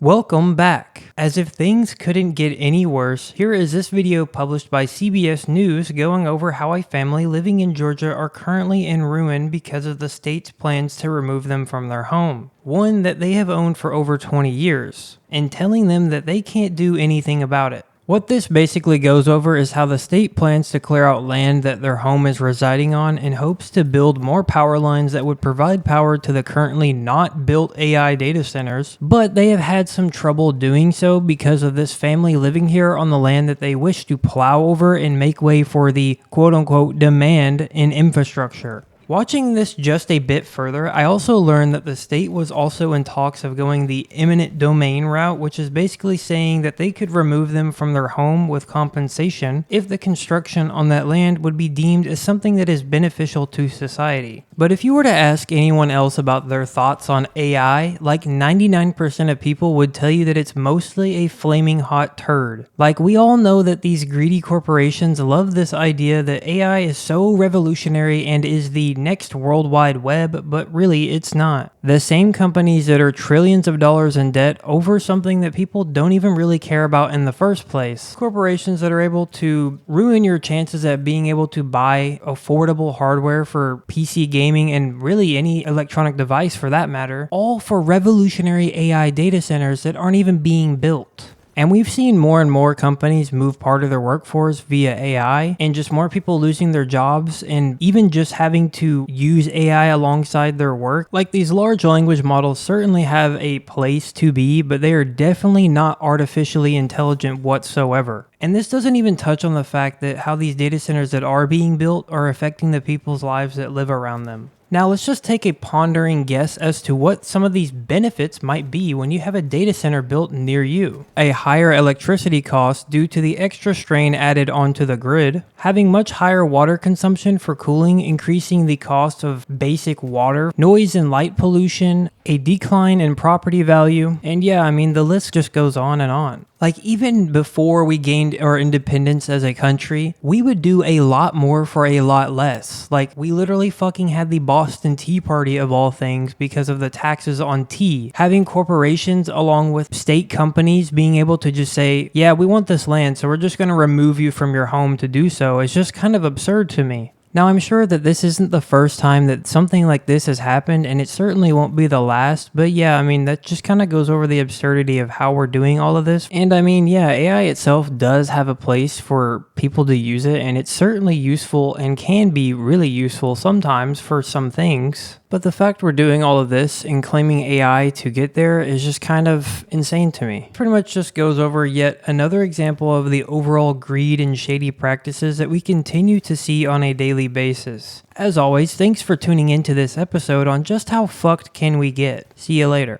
Welcome back. As if things couldn't get any worse, here is this video published by CBS News going over how a family living in Georgia are currently in ruin because of the state's plans to remove them from their home, one that they have owned for over 20 years, and telling them that they can't do anything about it. What this basically goes over is how the state plans to clear out land that their home is residing on in hopes to build more power lines that would provide power to the currently not built AI data centers, but they have had some trouble doing so because of this family living here on the land that they wish to plow over and make way for the quote-unquote demand in infrastructure. Watching this just a bit further, I also learned that the state was also in talks of going the eminent domain route, which is basically saying that they could remove them from their home with compensation if the construction on that land would be deemed as something that is beneficial to society. But if you were to ask anyone else about their thoughts on AI, like 99% of people would tell you that it's mostly a flaming hot turd. Like, we all know that these greedy corporations love this idea that AI is so revolutionary and is the next World Wide Web, but really it's not. The same companies that are trillions of dollars in debt over something that people don't even really care about in the first place. Corporations that are able to ruin your chances at being able to buy affordable hardware for PC gaming and really any electronic device for that matter, all for revolutionary AI data centers that aren't even being built. And we've seen more and more companies move part of their workforce via AI, and just more people losing their jobs and even just having to use AI alongside their work. Like, these large language models certainly have a place to be, but they are definitely not artificially intelligent whatsoever. And this doesn't even touch on the fact that how these data centers that are being built are affecting the people's lives that live around them. Now let's just take a pondering guess as to what some of these benefits might be when you have a data center built near you. A higher electricity cost due to the extra strain added onto the grid, having much higher water consumption for cooling, increasing the cost of basic water, noise and light pollution, a decline in property value, and yeah, I mean, the list just goes on and on. Like, even before we gained our independence as a country, we would do a lot more for a lot less. Like, we literally fucking had the Boston Tea Party of all things because of the taxes on tea. Having corporations along with state companies being able to just say, yeah, we want this land, so we're just going to remove you from your home to do so is just kind of absurd to me. Now, I'm sure that this isn't the first time that something like this has happened, and it certainly won't be the last, but yeah, I mean, that just kind of goes over the absurdity of how we're doing all of this. And I mean, yeah, AI itself does have a place for people to use it, and it's certainly useful and can be really useful sometimes for some things. But the fact we're doing all of this and claiming AI to get there is just kind of insane to me. Pretty much just goes over yet another example of the overall greed and shady practices that we continue to see on a daily basis. As always, thanks for tuning into this episode on just how fucked can we get. See you later.